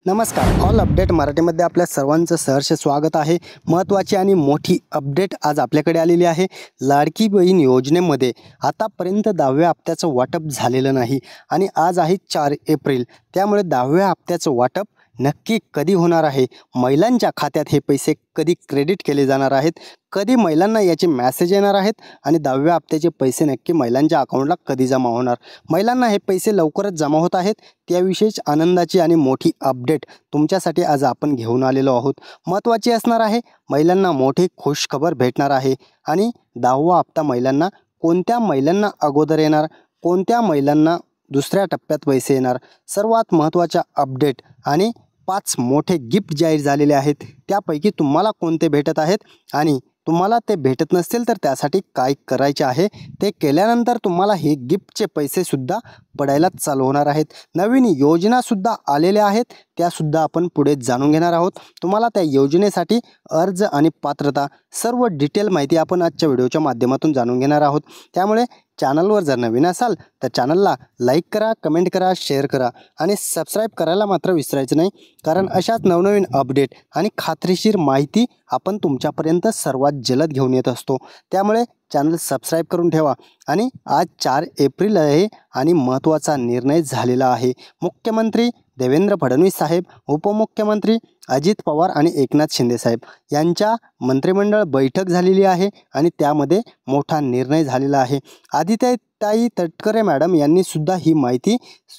नमस्कार, all update मराठीमध्ये आपल्या सर्वांचं सहर्ष स्वागत आहे। महत्त्वाची आणि मोठी अपडेट आज आपल्याकडे आलेली आहे। लाडकी बहीण योजनेमध्ये आतापर्यंत 10व्या हप्त्याचं वाटप झालेलं नाही आणि आज आहे 4 एप्रिल। त्यामुळे 10व्या हप्त्याचं वाटप नक्की कधी होणार आहे, महिलांच्या खात्यात हे पैसे कधी क्रेडिट केले जाणार आहेत, कधी महिलांना याचे मेसेज येणार आहेत आणि 10व्या हप्त्याचे पैसे नक्की महिलांच्या अकाउंटला कधी जमा होणार, महिलांना हे पैसे लवकरच जमा होत आहेत त्याविषयीच आनंदाची आणि मोठी अपडेट तुमच्यासाठी आज आपण घेऊन आलेलो आहोत। महत्त्वाची असणार आहे, महिलांना मोठी खुशखबर भेटणार आहे आणि 10वा हप्ता महिलांना कोणत्या महिलांना अगोदर येणार, कोणत्या महिलांना दुसऱ्या टप्प्यात पैसे येणार, सर्वात महत्त्वाच्या अपडेट आणि 5 मोठे गिफ्ट जाहीर झालेले आहेत। त्यापैकी तुम्हाला कोणते भेटत आहेत आणि तुम्हाला ते भेटत नसतील तर त्यासाठी काय करायचे आहे, ते केल्यानंतर तुम्हाला हे गिफ्टचे पैसे सुद्धा पडायला चालू होणार आहेत। नवीन योजना सुद्धा आलेल्या आहेत, त्या सुद्धा आपण पुढे जाणून घेणार आहोत। तुम्हाला त्या योजनेसाठी अर्ज आणि पात्रता सर्व डिटेल माहिती आपण आजच्या व्हिडिओच्या माध्यमातून जाणून घेणार आहोत। त्यामुळे चॅनलवर जर नवीन असाल तर चॅनलला लाईक करा, कमेंट करा, शेअर करा आणि सबस्क्राईब करायला मात्र विसरायचं नाही, कारण अशाच नवनवीन अपडेट आणि खात्रीशीर माहिती आपण तुमच्यापर्यंत सर्वात जलद घेऊन येत असतो। त्यामुळे चॅनल सबस्क्राईब करून ठेवा। आणि आज 4 एप्रिल आहे आणि महत्त्वाचा निर्णय झालेला आहे। मुख्यमंत्री देवेंद्र फडणवीस साहेब, उपमुख्यमंत्री अजित पवार आणि एकनाथ शिंदे साहेब यांच्या मंत्रिमंडळ बैठक झालेली आहे आणि त्यामध्ये मोठा निर्णय झालेला आहे। आदित्यताई तटकरे मॅडम यांनी सुद्धा ही माहिती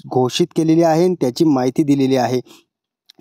घोषित केलेली आहे आणि त्याची माहिती दिलेली आहे।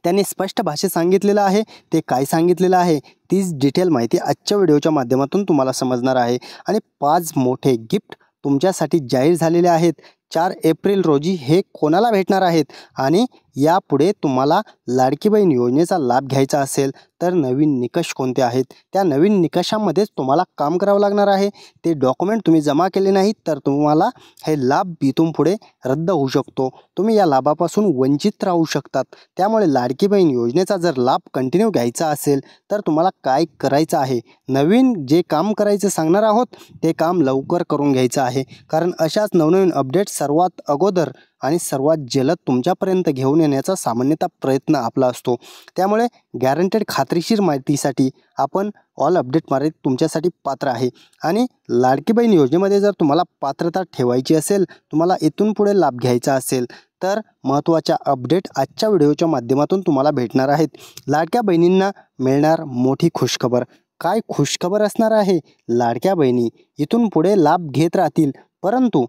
त्यांनी स्पष्ट भाषेत सांगितलेलं आहे, ते काय सांगितलेलं आहे तीच डिटेल माहिती आजच्या व्हिडिओच्या माध्यमातून तुम्हाला समजणार आहे। आणि 5 मोठे गिफ्ट तुमच्यासाठी जाहीर झालेले आहेत। 4 एप्रिल रोजी हे कोणाला भेटणार आहेत आणि यापुढे तुम्हाला लाडकी बहीण योजनेचा लाभ घ्यायचा असेल तर नवीन निकष कोणते आहेत, त्या नवीन निकषांमध्येच तुम्हाला काम करावं लागणार आहे। ते डॉक्युमेंट तुम्ही जमा केले नाहीत तर तुम्हाला हे लाभ इथून पुढे रद्द होऊ शकतो, तुम्ही या लाभापासून वंचित राहू शकतात। त्यामुळे लाडकी बहीण योजनेचा जर लाभ कंटिन्यू घ्यायचा असेल तर तुम्हाला काय करायचं आहे, नवीन जे काम करायचं सांगणार आहोत ते काम लवकर करून घ्यायचं आहे, कारण अशाच नवनवीन अपडेट सर्वात अगोदर आणि सर्वात जलद तुमच्यापर्यंत घेऊन येण्याचा सामान्यतः प्रयत्न आपला असतो। त्यामुळे गॅरंटेड खात्रीशीर माहितीसाठी आपण ऑल अपडेट मारे तुमच्यासाठी पात्र आहे। आणि लाडकी बहीण योजनेमध्ये जर तुम्हाला पात्रता ठेवायची असेल, तुम्हाला इथून पुढे लाभ घ्यायचा असेल तर महत्त्वाच्या अपडेट आजच्या व्हिडिओच्या माध्यमातून तुम्हाला भेटणार आहेत। लाडक्या बहिणींना मिळणार मोठी खुशखबर। काय खुशखबर असणार आहे, लाडक्या बहिणी इथून पुढे लाभ घेत राहतील, परंतु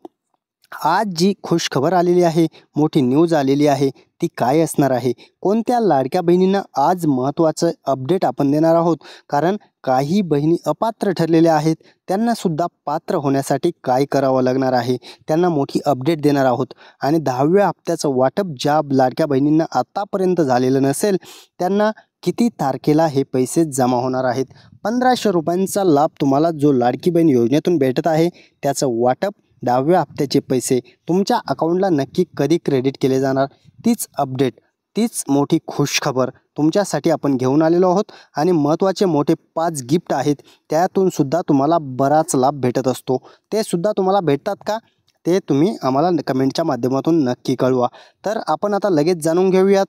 आज जी खुशखबर आलेली आहे, मोठी न्यूज आलेली आहे, ती काय असणार आहे, कोणत्या लाडक्या बहिणींना आज महत्त्वाचं अपडेट आपण देणार आहोत, कारण काही बहिणी अपात्र ठरलेल्या आहेत, त्यांना सुद्धा पात्र होण्यासाठी काय करावं लागणार आहे, त्यांना मोठी अपडेट देणार आहोत। आणि 10व्या हप्त्याचं वाटप ज्या लाडक्या बहिणींना आतापर्यंत झालेलं नसेल त्यांना किती तारखेला हे पैसे जमा होणार आहेत। 1500 रुपयांचा लाभ तुम्हाला जो लाडकी बहीण योजनेतून भेटत आहे त्याचं वाटप 10व्या हप्त्याचे पैसे तुमच्या अकाउंटला नक्की कधी क्रेडिट केले जाणार, तीच अपडेट, तीच मोठी खुशखबर तुमच्यासाठी आपण घेऊन आलेलो आहोत। आणि महत्त्वाचे मोठे 5 गिफ्ट आहेत, त्यातून सुद्धा तुम्हाला बराच लाभ भेटत असतो, ते सुद्धा तुम्हाला भेटतात का ते तुम्ही आम्हाला कमेंटच्या माध्यमातून नक्की कळवा। तर आपण आता लगेच जाणून घेऊयात,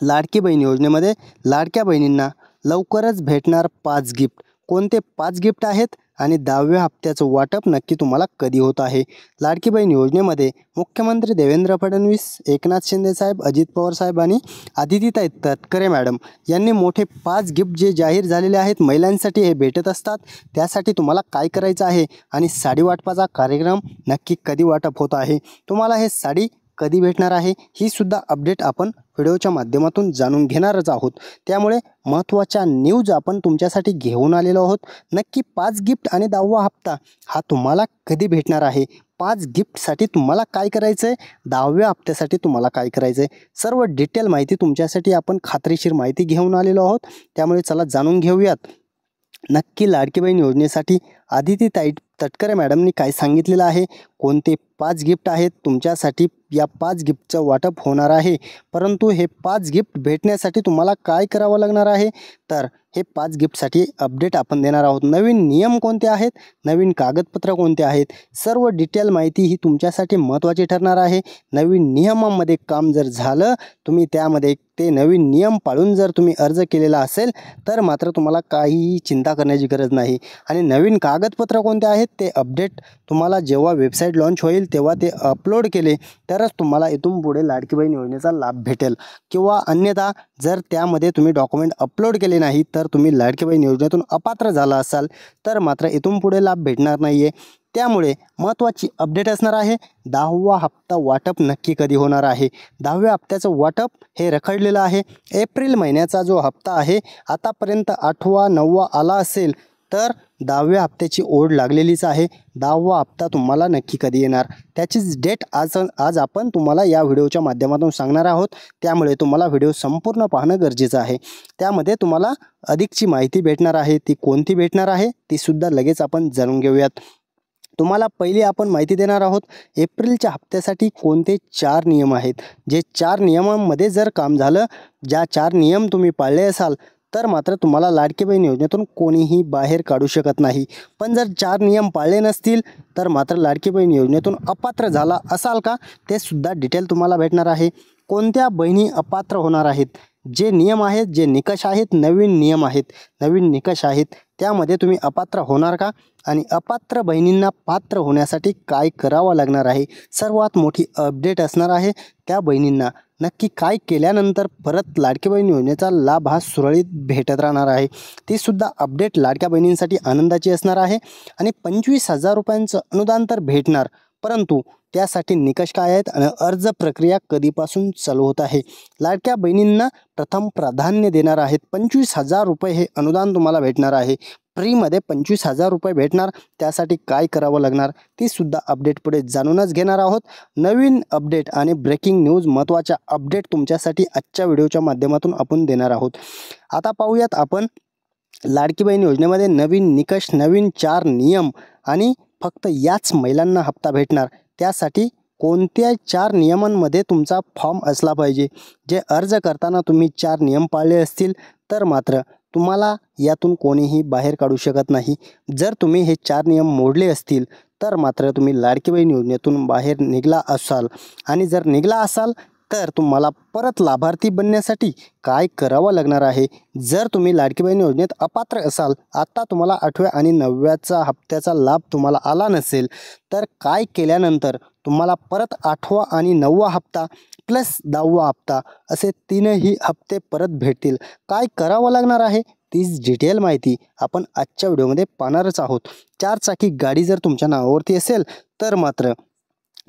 लाडकी बहीण योजनेमध्ये लाडक्या बहिणींना लवकरच भेटणार 5 गिफ्ट, कोणते 5 गिफ्ट आहेत आणि 10व्या हप्त्याचं वाटप नक्की तुम्हाला कधी होत आहे। लाडकी बहीण योजनेमध्ये मुख्यमंत्री देवेंद्र फडणवीस, एकनाथ शिंदे साहेब, अजित पवार साहेब आणि आदित्यताई तटकरे मॅडम यांनी मोठे 5 गिफ्ट जे जाहीर झालेले आहेत महिलांसाठी हे भेटत असतात। त्यासाठी तुम्हाला काय करायचं आहे आणि साडी वाटपाचा कार्यक्रम नक्की कधी वाटप होत आहे, तुम्हाला हे साडी कधी भेटणार आहे, ही सुद्धा अपडेट आपण व्हिडिओच्या माध्यमातून जाणून घेणारच आहोत। त्यामुळे महत्त्वाच्या न्यूज आपण तुमच्यासाठी घेऊन आलेलो आहोत। नक्की 5 गिफ्ट आणि 10वा हप्ता हा तुम्हाला कधी भेटणार आहे, 5 गिफ्टसाठी तुम्हाला काय करायचं आहे, 10व्या हप्त्यासाठी तुम्हाला काय करायचं आहे, सर्व डिटेल माहिती तुमच्यासाठी आपण खात्रीशीर माहिती घेऊन आलेलो आहोत। त्यामुळे चला जाणून घेऊयात, नक्की लाडकी बहीण योजनेसाठी आदित्यताई तटकरे मॅडमनी काय सांगितलेलं आहे, कोणते 5 गिफ्ट आहेत तुमच्यासाठी या 5 गिफ्टचं वाटप होणार आहे. परंतु हे 5 गिफ्ट भेटण्यासाठी तुम्हाला काय करावं लागणार आहे, तर हे 5 गिफ्टसाठी अपडेट आपण देणार आहोत. नवीन नियम कोणते आहेत, नवीन कागदपत्र कोणते आहेत, सर्व डिटेल माहिती ही तुमच्यासाठी महत्त्वाची ठरणार आहे. नवीन नियमामध्ये काम जर झालं, तुम्ही त्यामध्ये ते नवीन नियम पाळून जर तुम्ही अर्ज केलेला असेल तर मात्र तुम्हाला काहीही चिंता करण्याची गरज नाही. आणि नवीन कागदपत्र कोणते आहेत ते अपडेट तुम्हाला जेव्हा वेबसाईट लॉन्च होईल तेव्हा ते अपलोड केले तरच तुम्हाला इथून पुढे लाडकी बहीण योजनेचा लाभ भेटेल. किंवा अन्यथा जर त्यामध्ये तुम्ही डॉक्युमेंट अपलोड केले नाही तर तुम्ही लाडकी बहीण योजनेतून अपात्र झाला असाल तर मात्र इथून पुढे लाभ भेटणार नाही आहे. त्यामुळे महत्त्वाची अपडेट असणार आहे, 10वा हप्ता वाटप नक्की कधी होणार आहे. 10व्या हप्त्याचं वाटप हे रखडलेलं आहे. एप्रिल महिन्याचा जो हप्ता आहे आतापर्यंत 8वा 9वा आला असेल तर 10व्या हप्त्याची ओढ लागलेलीच आहे. 10वा हप्ता तुम्हाला नक्की कधी येणार त्याचीच डेट आज आपण तुम्हाला या व्हिडिओच्या माध्यमातून सांगणार आहोत. त्यामुळे तुम्हाला व्हिडिओ संपूर्ण पाहणं गरजेचं आहे. त्यामध्ये तुम्हाला अधिकची माहिती भेटणार आहे. ती कोणती भेटणार आहे ती सुद्धा लगेच आपण जाणून घेऊयात. तुम्हाला पहिली आपण माहिती देणार आहोत एप्रिलच्या हप्त्यासाठी कोणते 4 नियम आहेत. जे 4 नियमांमध्ये जर काम झालं, ज्या 4 नियम तुम्ही पाळले असाल तर मात्र तुम्हाला लाडकी बहीण योजनेतून कोणीही बाहेर काढू शकत नाही. पण जर 4 नियम पाळले नसतील तर मात्र लाडकी बहीण योजनेतून अपात्र झाला असाल का ते सुद्धा डिटेल तुम्हाला भेटणार आहे. कोणत्या बहिणी अपात्र होणार आहेत, जे नियम आहेत, जे निकष आहेत, नवीन नियम आहेत, नवीन निकष आहेत, त्यामध्ये तुम्ही अपात्र होणार का आणि अपात्र बहिणींना पात्र होण्यासाठी काय करावं लागणार आहे. सर्वात मोठी अपडेट असणार आहे. त्या बहिणींना नक्की काय केल्यानंतर परत लाडकी बहीण योजनेचा लाभ हा सुरळीत भेटत राहणार आहे. ती सुद्धा अपडेट लाडक्या बहिणींसाठी आनंदाची असणार आहे. आणि 25,000 रुपयांचं अनुदान तर भेटणार, परंतु त्यासाठी निकष काय आहेत आणि अर्ज प्रक्रिया कधीपासून चालू होत आहे. लाडक्या बहिणींना प्रथम प्राधान्य देणार आहेत. 25,000 रुपये हे अनुदान तुम्हाला भेटणार आहे. फ्रीमध्ये 25,000 रुपये भेटणार. त्यासाठी काय करावं लागणार ती सुद्धा अपडेट पुढे जाणूनच घेणार आहोत. नवीन अपडेट आणि ब्रेकिंग न्यूज महत्त्वाच्या अपडेट तुमच्यासाठी आजच्या व्हिडिओच्या माध्यमातून आपण देणार आहोत. आता पाहूयात आपण लाडकी बहीण योजनेमध्ये नवीन निकष, नवीन 4 नियम आणि फक्त याच महिलांना हप्ता भेटणार. त्यासाठी कोणत्या 4 नियमांमध्ये तुमचा फॉर्म असला पाहिजे. जे अर्ज करताना तुम्ही 4 नियम पाळले असतील तर मात्र तुम्हाला यातून कोणीही बाहेर काढू शकत नाही. जर तुम्ही हे 4 नियम मोडले असतील तर मात्र तुम्ही लाडकी बहीण योजनेतून बाहेर निघला असाल. आणि जर निघला असाल तर तुम्हाला परत लाभार्थी बनण्यासाठी काय करावं लागणार आहे. जर तुम्ही लाडकी बहीण योजनेत अपात्र असाल, आता तुम्हाला 8व्या आणि 9व्याचा हप्त्याचा लाभ तुम्हाला आला नसेल तर काय केल्यानंतर तुम्हाला परत 8वा आणि 9वा हप्ता प्लस 10वा हप्ता असे 3ही हप्ते परत भेटतील. काय करावं लागणार आहे तीच डिटेल माहिती आपण आजच्या व्हिडिओमध्ये पाहणारच आहोत. 4 चाकी गाडी जर तुमच्या नावावरती असेल तर मात्र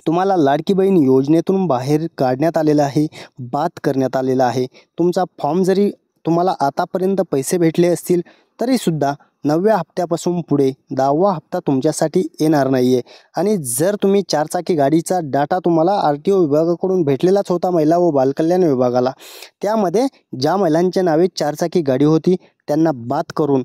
तुम्हाला लाडकी बहीण योजनेतून बाहेर काढण्यात आलेलं आहे, बाद करण्यात आलेला आहे. तुमचा फॉर्म जरी तुम्हाला आतापर्यंत पैसे भेटले असतील तरीसुद्धा 9व्या हप्त्यापासून पुढे 10वा हप्ता तुमच्यासाठी येणार नाही आहे. आणि जर तुम्ही 4 चाकी गाडीचा डाटा तुम्हाला RTO विभागाकडून भेटलेलाच होता, महिला व बालकल्याण विभागाला, त्यामध्ये ज्या महिलांच्या नावे 4 चाकी गाडी होती त्यांना बाद करून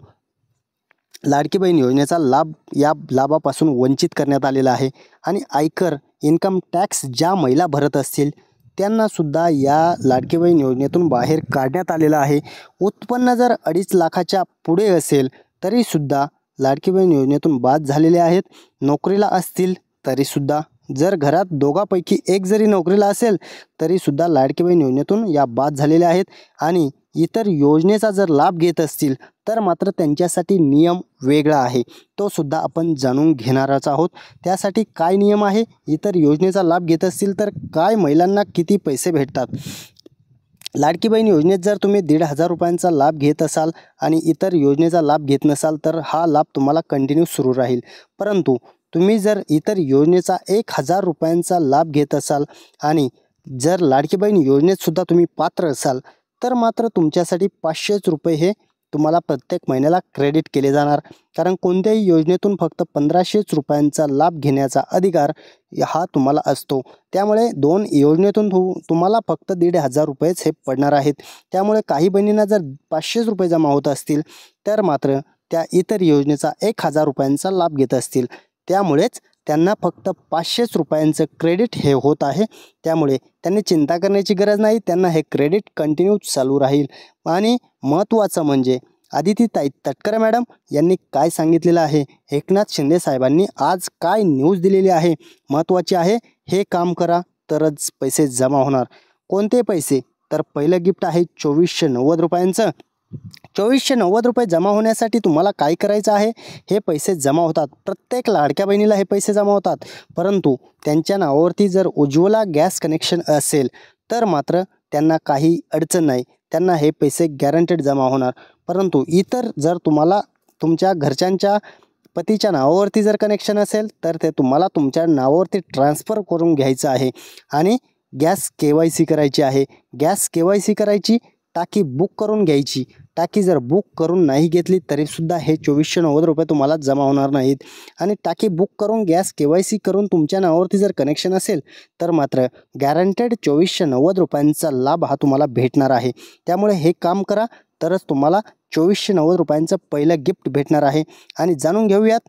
लाडकी बहीण योजनेचा लाभ या लाभापासून वंचित करण्यात आलेला आहे. आणि आयकर, इन्कम टॅक्स ज्या महिला भरत असतील त्यांनासुद्धा या लाडकी बहीण योजनेतून बाहेर काढण्यात आलेलं आहे. उत्पन्न जर 2.5 लाखाच्या पुढे असेल तरीसुद्धा लाडकी बहीण योजनेतून बाद झालेले आहेत. नोकरीला असतील तरीसुद्धा, जर घरात दोघांपैकी एक जरी नोकरीला असेल तरीसुद्धा लाडकी बहीण योजनेतून या बाद झालेल्या आहेत. आणि इतर योजनेचा जर लाभ घेत असतील तर मात्र त्यांच्यासाठी नियम वेगळा आहे, तो सुद्धा आपण जाणून घेणारच आहोत. त्यासाठी काय नियम आहे, इतर योजनेचा लाभ घेत असतील तर काय महिलांना किती पैसे भेटतात. लाडकी बहीण योजनेत जर तुम्ही 1,500 रुपयांचा लाभ घेत असाल आणि इतर योजनेचा लाभ घेत नसाल तर हा लाभ तुम्हाला कंटिन्यू सुरू राहील. परंतु तुम्ही जर इतर योजनेचा 1,000 रुपयांचा लाभ घेत असाल आणि जर लाडकी बहीण योजनेतसुद्धा तुम्ही पात्र असाल तर मात्र तुमच्यासाठी 500 रुपये हे तुम्हाला प्रत्येक महिन्याला क्रेडिट केले जाणार. कारण कोणत्याही योजनेतून फक्त 1,500 रुपयांचा लाभ घेण्याचा अधिकार हा तुम्हाला असतो. त्यामुळे 2 योजनेतून तुम्हाला फक्त 1,500 रुपयेच हे पडणार आहेत. त्यामुळे काही बहिणींना जर 500 रुपये जमा होत असतील तर मात्र त्या इतर योजनेचा 1,000 रुपयांचा लाभ घेत असतील. त्यामुळेच त्यांना फक्त 500 रुपयांचं क्रेडिट हे होत आहे. त्यामुळे त्यांनी चिंता करण्याची गरज नाही. त्यांना हे क्रेडिट कंटिन्यू चालू राहील. आणि महत्त्वाचं म्हणजे आदितीताई तटकरे मॅडम यांनी काय सांगितलेलं आहे, एकनाथ शिंदे साहेबांनी आज काय न्यूज दिलेली आहे, महत्त्वाची आहे. हे काम करा तरच पैसे जमा होणार. कोणते पैसे? तर पहिलं गिफ्ट आहे 2490 रुपयांचं. 2490 रुपये जमा होण्यासाठी तुम्हाला काय करायचं आहे, हे पैसे जमा होतात. प्रत्येक लाडक्या बहिणीला हे पैसे जमा होतात. परंतु त्यांच्या नावावरती जर उज्ज्वला गॅस कनेक्शन असेल तर मात्र त्यांना काही अडचण नाही. त्यांना हे पैसे गॅरंटेड जमा होणार. परंतु इतर जर तुम्हाला तुमच्या घरच्यांच्या पतीच्या नावावरती जर कनेक्शन असेल तर ते तुम्हाला तुमच्या नावावरती ट्रान्सफर करून घ्यायचं आहे आणि गॅस KYC करायची आहे. गॅस KYC करायची, टाकी बुक करून घ्यायची. टाकी जर बुक करून नाही घेतली तरीसुद्धा हे 2490 रुपये तुम्हाला जमा होणार नाहीत. आणि टाकी बुक करून गॅस KYC करून तुमच्या नावावरती जर कनेक्शन असेल तर मात्र गॅरंटेड 2490 रुपयांचा लाभ हा तुम्हाला भेटणार आहे. त्यामुळे हे काम करा तरच तुम्हाला 2490 रुपयांचं पहिलं गिफ्ट भेटणार आहे. आणि जाणून घेऊयात,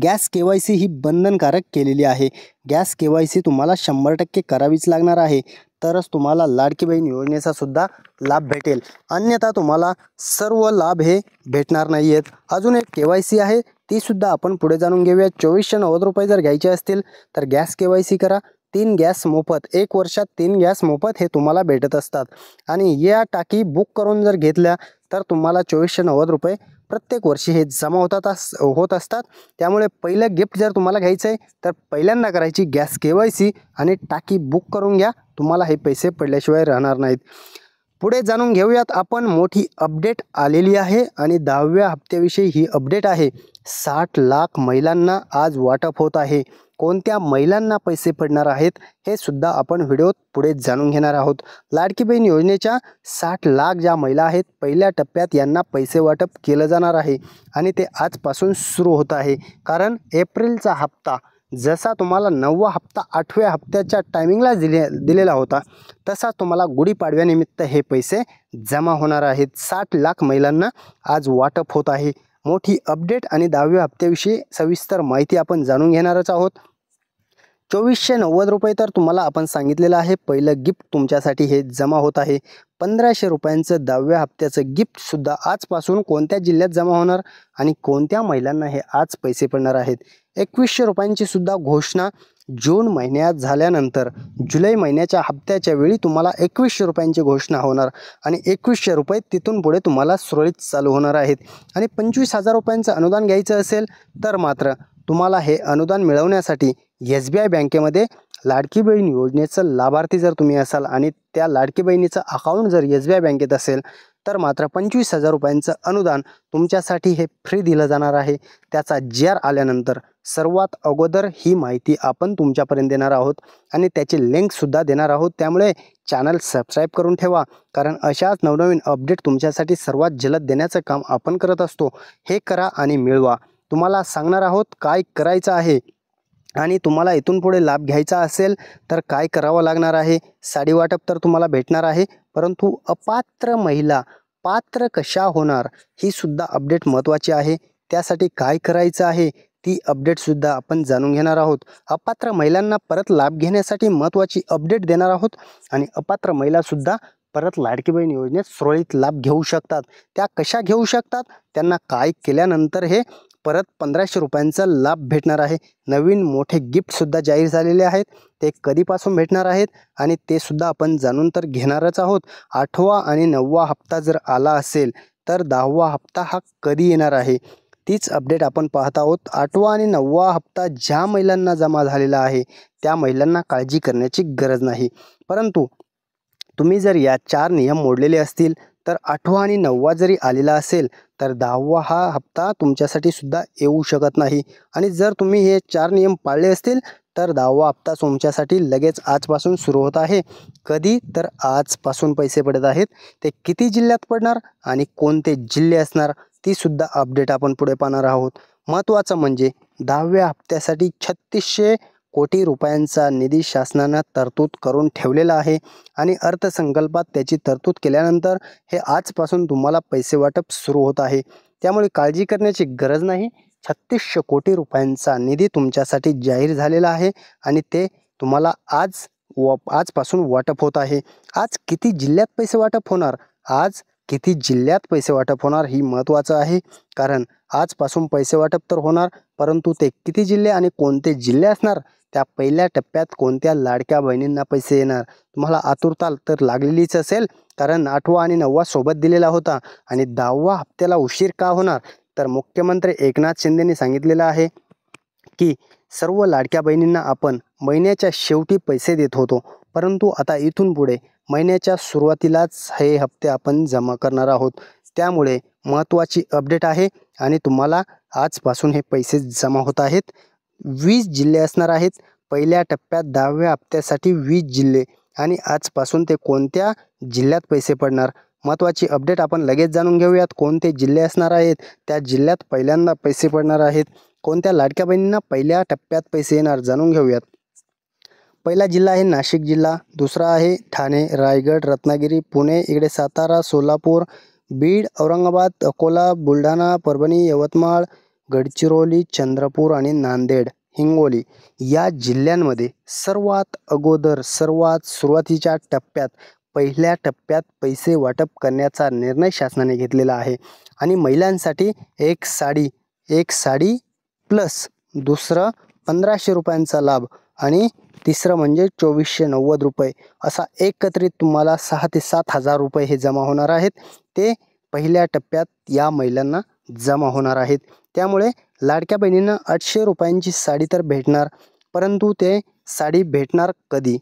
गॅस KYC ही बंधनकारक केलेली आहे. गॅस KYC तुम्हाला 100% करावीच लागणार आहे. तरच तुम्हाला लाडकी बहीण योजनेचा सुद्धा लाभ भेटेल. अन्यथा तुम्हाला सर्व लाभ हे भेटणार नाही आहेत. अजून एक KYC आहे, ती सुद्धा आपण पुढे जाणून घेऊया. 2490 रुपये जर घ्यायचे असतील तर गॅस KYC करा. 3 गॅस मोफत, 1 वर्षात 3 गॅस मोफत हे तुम्हाला भेटत असतात. आणि या टाकी बुक करून जर घेतल्या तर तुम्हाला 2490 रुपये प्रत्येक वर्षी हे जमा होत असतात. त्यामुळे पहिलं गिफ्ट जर तुम्हाला घ्यायचं आहे तर पहिल्यांदा करायची गॅस KYC आणि टाकी बुक करून घ्या. तुम्हाला हे पैसे पडल्याशिवाय राहणार नाहीत. पुढे जाणून घेऊयात आपण, मोठी अपडेट आलेली आहे आणि 10व्या हप्त्याविषयी ही अपडेट आहे. 60 लाख महिलांना आज वाटप होत आहे. कोणत्या महिलांना पैसे पडणार आहेत हे सुद्धा आपण व्हिडिओत पुढे जाणून घेणार आहोत. लाडकी बहीण योजनेच्या 60 लाख ज्या महिला आहेत पहिल्या टप्प्यात यांना पैसे वाटप केलं जाणार आहे आणि ते आजपासून सुरू होत आहे. कारण एप्रिलचा हप्ता जसा तुम्हाला 9वा हप्ता 8व्या हप्त्याच्या टायमिंगला दिलेला होता तसा तुम्हाला गुढीपाडव्यानिमित्त हे पैसे जमा होणार आहेत. 60 लाख महिलांना आज वाटप होत आहे. मोठी अपडेट आणि 10व्या हप्त्याविषयी सविस्तर माहिती आपण जाणून घेणारच आहोत. 2490 रुपये तर तुम्हाला आपण सांगितलेलं आहे पहिलं गिफ्ट तुमच्यासाठी हे जमा होत आहे. 1500 रुपयांचं 10व्या हप्त्याचं गिफ्टसुद्धा आजपासून कोणत्या जिल्ह्यात जमा होणार आणि कोणत्या महिलांना हे आज पैसे पडणार आहेत. 2100 रुपयांची सुद्धा घोषणा जून महिन्यात झाल्यानंतर जुलै महिन्याच्या हप्त्याच्या वेळी तुम्हाला 2100 रुपयांची घोषणा होणार आणि 2100 रुपये तिथून पुढे तुम्हाला सुरळीत चालू होणार आहेत. आणि 25,000 रुपयांचं अनुदान घ्यायचं असेल तर मात्र तुम्हाला हे अनुदान मिळवण्यासाठी SBI बँकेमध्ये लाडकी बहीण योजनेचं लाभार्थी जर तुम्ही असाल आणि त्या लाडकी बहिणीचं अकाउंट जर SBI बँकेत असेल तर मात्र 25,000 रुपयांचं अनुदान तुमच्यासाठी हे फ्री दिलं जाणार आहे. त्याचा GR आल्यानंतर सर्वात अगोदर ही माहिती आपण तुमच्यापर्यंत देणार आहोत आणि त्याची लिंकसुद्धा देणार आहोत. त्यामुळे चॅनल सबस्क्राईब करून ठेवा, कारण अशाच नवनवीन अपडेट तुमच्यासाठी सर्वात जलद देण्याचं काम आपण करत असतो. हे करा आणि मिळवा. तुम्हाला सांगणार आहोत काय करायचं आहे आणि तुम्हाला इथून पुढे लाभ घ्यायचा असेल तर काय करावं लागणार आहे. साडी वाटप तर तुम्हाला भेटणार आहे, परंतु अपात्र महिला पात्र कशा होणार ही सुद्धा अपडेट महत्त्वाची आहे. त्यासाठी काय करायचं आहे ती अपडेटसुद्धा आपण जाणून घेणार आहोत. अपात्र महिलांना परत लाभ घेण्यासाठी महत्त्वाची अपडेट देणार आहोत आणि अपात्र महिलासुद्धा परत लाडकी बहीण योजनेत सुरळीत लाभ घेऊ शकतात. त्या कशा घेऊ शकतात, त्यांना काय केल्यानंतर हे परत 1500 रुपयांचा लाभ भेटणार आहे. नवीन मोठे गिफ्टसुद्धा जाहीर झालेले आहेत. ते कधीपासून भेटणार आहेत आणि ते सुद्धा आपण जाणून तर घेणारच आहोत. 8वा आणि 9वा हप्ता जर आला असेल तर 10वा हप्ता हा कधी येणार आहे तीच अपडेट आपण पाहत आहोत. 8वा आणि 9वा हप्ता ज्या महिलांना जमा झालेला आहे त्या महिलांना काळजी करण्याची गरज नाही. परंतु तुम्ही जर या 4 नियम मोडलेले असतील तर 8वा आणि 9वा जरी आलेला असेल तर 10वा हा हप्ता तुमच्यासाठी सुद्धा येऊ शकत नाही. आणि जर तुम्ही हे 4 नियम पाळले असतील तर 10वा हप्ता तुमच्यासाठी लगेच आजपासून सुरू होत आहे. कधी तर आजपासून पैसे पडत आहेत. ते किती जिल्ह्यात पडणार आणि कोणते जिल्हे असणार ती सुद्धा अपडेट आपण पुढे पाहणार आहोत. महत्त्वाचं म्हणजे 10व्या हप्त्यासाठी 3600 कोटी रुपयांचा निधी शासनानं तरतूद करून ठेवलेला आहे आणि अर्थसंकल्पात त्याची तरतूद केल्यानंतर हे आजपासून तुम्हाला पैसे वाटप सुरू होत आहे. त्यामुळे काळजी करण्याची गरज नाही. 3600 कोटी रुपयांचा निधी तुमच्यासाठी जाहीर झालेला आहे आणि ते तुम्हाला आजपासून वाटप होत आहे. आज किती जिल्ह्यात पैसे वाटप होणार, आज किती जिल्ह्यात पैसे वाटप होणार ही महत्त्वाचं आहे. कारण आजपासून पैसे वाटप तर होणार, परंतु ते किती जिल्हे आणि कोणते जिल्हे असणार, त्या पहिल्या टप्प्यात कोणत्या लाडक्या बहिणींना पैसे येणार, तुम्हाला आतुरता तर लागलेलीच असेल. कारण 8वा आणि 9वा सोबत दिलेला होता आणि 10वा हप्त्याला उशीर का होणार, तर मुख्यमंत्री एकनाथ शिंदेंनी सांगितलेलं आहे की सर्व लाडक्या बहिणींना आपण महिन्याच्या शेवटी पैसे देत होतो, परंतु आता इथून पुढे महिन्याच्या सुरुवातीलाच हे हप्ते आपण जमा करणार आहोत. त्यामुळे महत्त्वाची अपडेट आहे आणि तुम्हाला आजपासून हे पैसे जमा होत आहेत. 20 जिल्हे असणार आहेत. पहिल्या टप्प्यात 10व्या हप्त्यासाठी 20 जिल्हे आणि आजपासून ते कोणत्या जिल्ह्यात पैसे पडणार, महत्त्वाची अपडेट आपण लगेच जाणून घेऊयात. कोणते जिल्हे असणार आहेत, त्या जिल्ह्यात पहिल्यांदा पैसे पडणार आहेत, कोणत्या लाडक्या बहिणींना पहिल्या टप्प्यात पैसे येणार जाणून घेऊयात. पहिला जिल्हा आहे नाशिक जिल्हा, दुसरा आहे ठाणे, रायगड, रत्नागिरी, पुणे, इकडे सातारा, सोलापूर, बीड, औरंगाबाद, अकोला, बुलढाणा, परभणी, यवतमाळ, गडचिरोली, चंद्रपूर आणि नांदेड, हिंगोली या जिल्ह्यांमध्ये सर्वात अगोदर सर्वात सुरुवातीच्या टप्प्यात पहिल्या टप्प्यात पैसे वाटप करण्याचा निर्णय शासनाने घेतलेला आहे. आणि महिलांसाठी एक साडी प्लस दुसरं 1500 रुपयांचा लाभ आणि तिसरं म्हणजे 2490 रुपये, असा एकत्रित तुम्हाला 6 ते 7 हजार रुपये हे जमा होणार आहेत. ते पहिल्या टप्प्यात या महिलांना जमा होणार आहेत. त्यामुळे लाडक्या बहिणींना 800 रुपयांची साडी तर भेटणार, परंतु ते साडी भेटणार कधी,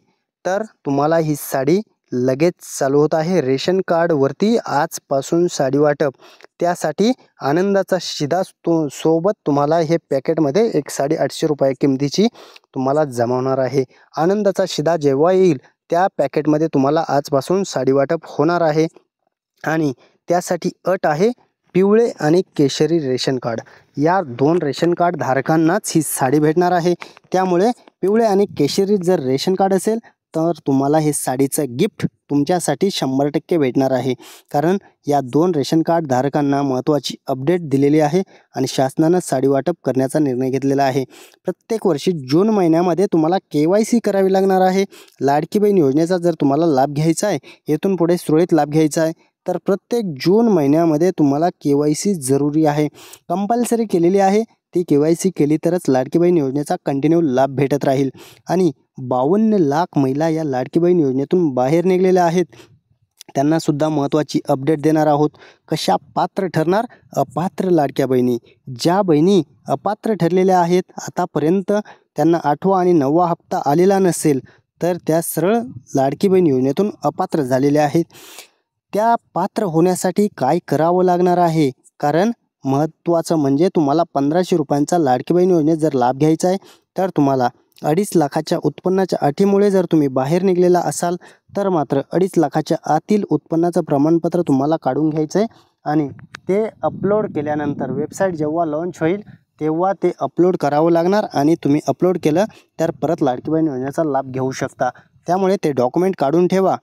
तर तुम्हाला ही साडी लगेच चालू होत आहे रेशन कार्डवरती आजपासून साडी वाटप. त्यासाठी आनंदाचा शिधा सोबत तुम्हाला हे पॅकेटमध्ये एक साडी 800 रुपये किमतीची तुम्हाला जमा होणार आहे. आनंदाचा शिधा जेव्हा येईल त्या पॅकेटमध्ये तुम्हाला आजपासून साडी वाटप होणार आहे. आणि त्यासाठी अट आहे पिवळे आणि केशरी रेशन कार्ड, या 2 रेशन कार्ड धारकांनाच ही साडी भेटणार आहे. त्यामुळे पिवळे आणि केशरी जर रेशन कार्ड असेल तर तुम्हाला हे साडीचं गिफ्ट तुमच्यासाठी 100% भेटणार आहे. कारण या 2 रेशन कार्ड धारकांना महत्त्वाची अपडेट दिलेली आहे आणि शासनानं साडी वाटप करण्याचा निर्णय घेतलेला आहे. प्रत्येक वर्षी जून महिन्यामध्ये तुम्हाला KYC करावी लागणार आहे. लाडकी बहीण योजनेचा जर तुम्हाला लाभ घ्यायचा आहे, येथून पुढे सुरळीत लाभ घ्यायचा आहे, तर प्रत्येक जून महिन्यामध्ये तुम्हाला KYC जरुरी आहे, कंपल्सरी केलेली आहे. ती KYC केली तरच लाडकी बहीण योजनेचा कंटिन्यू लाभ भेटत राहील. आणि 52 लाख महिला या लाडकी बहीण योजनेतून बाहेर निघलेल्या आहेत. त्यांना सुद्धा महत्त्वाची अपडेट देणार आहोत. कशा पात्र ठरणार, अपात्र लाडक्या बहिणी, ज्या बहिणी अपात्र ठरलेल्या आहेत, आतापर्यंत त्यांना 8वा आणि 9वा हप्ता आलेला नसेल, तर त्या सरळ लाडकी बहीण योजनेतून अपात्र झालेल्या आहेत. त्या पात्र होण्यासाठी काय करावं लागणार आहे, कारण महत्त्वाचं म्हणजे तुम्हाला 1500 रुपयांचा लाडकी बहीण योजनेत जर लाभ घ्यायचा आहे, तर तुम्हाला 2.5 लाखाच्या उत्पन्नाच्या अटीमुळे जर तुम्ही बाहेर निघलेला असाल तर मात्र 2.5 लाखाच्या आतील उत्पन्नाचं प्रमाणपत्र तुम्हाला काढून घ्यायचं आहे. आणि ते अपलोड केल्यानंतर वेबसाईट जेव्हा लॉन्च होईल तेव्हा ते अपलोड करावं लागणार आणि तुम्ही अपलोड केलं तर परत लाडकी बहीण योजनेचा लाभ घेऊ शकता. त्यामुळे ते डॉक्युमेंट काढून ठेवा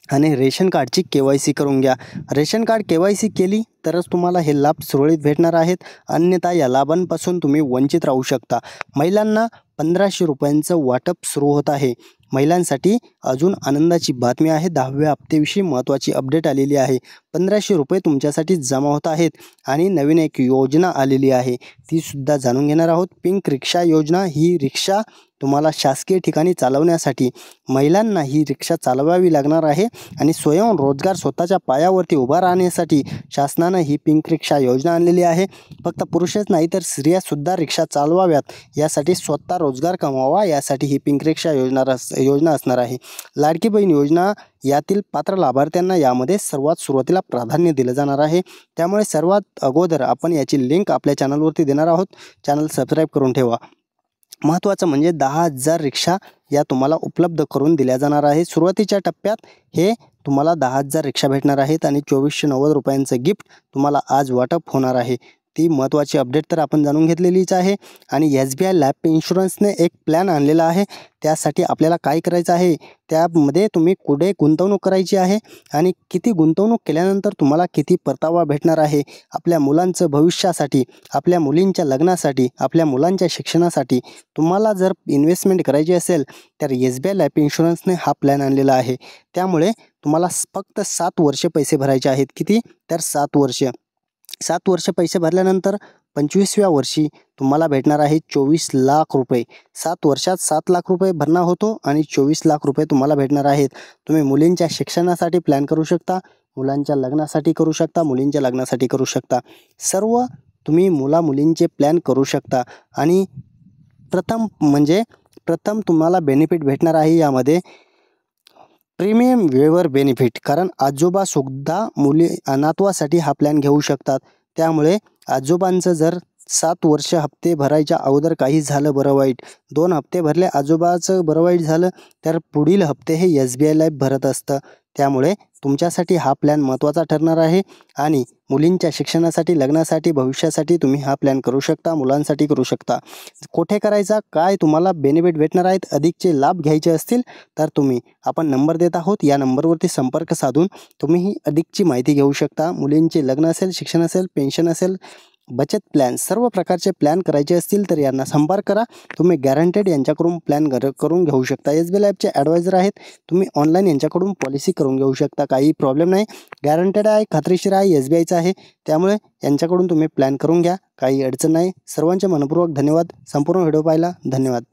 आणि रेशन कार्डची KYC करून घ्या. रेशन कार्ड KYC केली तरच तुम्हाला हे लाभ सुरळीत भेटणार आहेत, अन्यथा या लाभांपासून तुम्ही वंचित राहू शकता. महिलांना 1500 रुपयांचं वाटप सुरू होत आहे. महिलांसाठी अजून आनंदाची बातमी आहे. 10व्या हप्त्याविषयी महत्त्वाची अपडेट आलेली आहे. 1500 रुपये तुमच्यासाठी जमा होत आहेत आणि नवीन एक योजना आलेली आहे, ती सुद्धा जाणून घेणार आहोत. पिंक रिक्षा योजना, ही रिक्षा तुम्हाला शासकीय ठिकाणी चालवण्यासाठी महिलांना ही रिक्षा चालवावी लागणार आहे आणि स्वयंरोजगार स्वतःच्या पायावरती उभा राहण्यासाठी शासनानं ही पिंक रिक्षा योजना आणलेली आहे. फक्त पुरुषच नाही तर स्त्रियासुद्धा रिक्षा चालवाव्यात, यासाठी स्वतः रोजगार कमवावा, यासाठी ही पिंक रिक्षा योजना असणार आहे. लाडकी बहीण योजना यातील पात्र लाभार्थ्यांना यामध्ये सर्वात सुरुवातीला प्राधान्य दिलं जाणार आहे. त्यामुळे सर्वात अगोदर आपण याची लिंक आपल्या चॅनलवरती देणार आहोत. चॅनल सबस्क्राईब करून ठेवा. महत्त्वाचं म्हणजे 10,000 रिक्षा या तुम्हाला उपलब्ध करून दिल्या जाणार आहे. सुरुवातीच्या टप्प्यात हे तुम्हाला 10,000 रिक्षा भेटणार आहेत आणि 2490 रुपयांचं गिफ्ट तुम्हाला आज वाटप होणार आहे. ती महत्त्वाची अपडेट तर आपण जाणून घेतलेलीच आहे. आणि SBI लाईफ इन्शुरन्सने एक प्लॅन आणलेला आहे. त्यासाठी आपल्याला काय करायचं आहे, त्यामध्ये तुम्ही कुठे गुंतवणूक करायची आहे आणि किती गुंतवणूक केल्यानंतर तुम्हाला किती परतावा भेटणार आहे, आपल्या मुलांचं भविष्यासाठी, आपल्या मुलींच्या लग्नासाठी, आपल्या मुलांच्या शिक्षणासाठी तुम्हाला जर इन्व्हेस्टमेंट करायची असेल तर SBI लाईफ इन्शुरन्सने हा प्लॅन आणलेला आहे. त्यामुळे तुम्हाला फक्त 7 वर्ष पैसे भरायचे आहेत. किती? तर 7 वर्ष. 7 वर्ष पैसे भरल्यानंतर 25व्या वर्षी तुम्हाला भेटणार आहे 24 लाख रुपये. 7 वर्षात 7 लाख रुपये भरणा होतो आणि 24 लाख रुपये तुम्हाला भेटणार आहेत. तुम्ही मुलींच्या शिक्षणासाठी प्लॅन करू शकता, मुलांच्या लग्नासाठी करू शकता, मुलींच्या लग्नासाठी करू शकता. सर्व तुम्ही मुलींचे प्लॅन करू शकता. आणि प्रथम तुम्हाला बेनिफिट भेटणार आहे यामध्ये प्रीमियम वेवर बेनिफिट. कारण आजोबासुद्धा नातवासाठी हा प्लॅन घेऊ शकतात. त्यामुळे आजोबांचं जर 7 वर्ष हप्ते भरायच्या अगोदर काही झालं बरं वाईट, 2 हप्ते भरले आजोबाचं बरं वाईट झालं, तर पुढील हप्ते हे SBI लाईफ भरत असतं. त्यामुळे तुमच्यासाठी हा प्लॅन महत्त्वाचा ठरणार आहे. आणि मुलींच्या शिक्षणासाठी, लग्नासाठी, भविष्यासाठी तुम्ही हा प्लॅन करू शकता, मुलांसाठी करू शकता. कुठे करायचा, काय तुम्हाला बेनिफिट भेटणार आहेत, अधिकचे लाभ घ्यायचे असतील तर आपण नंबर देत आहोत, या नंबरवरती संपर्क साधून तुम्ही ही अधिकची माहिती घेऊ शकता. मुलींचे लग्न असेल, शिक्षण असेल, पेन्शन असेल, बचत प्लॅन, सर्व प्रकारचे प्लॅन करायचे असतील तर यांना संपर्क करा. तुम्ही गॅरंटेड यांच्याकडून प्लॅन करून घेऊ शकता. SBI लाईफचे ॲडवायझर आहेत. तुम्ही ऑनलाईन यांच्याकडून पॉलिसी करून घेऊ शकता. काही प्रॉब्लेम नाही. गॅरंटेड आहे, खात्रीशीर आहे, SBIचं आहे. त्यामुळे यांच्याकडून तुम्ही प्लॅन करून घ्या. काही अडचण नाही. सर्वांचे मनपूर्वक धन्यवाद. संपूर्ण व्हिडिओ पाहिला धन्यवाद.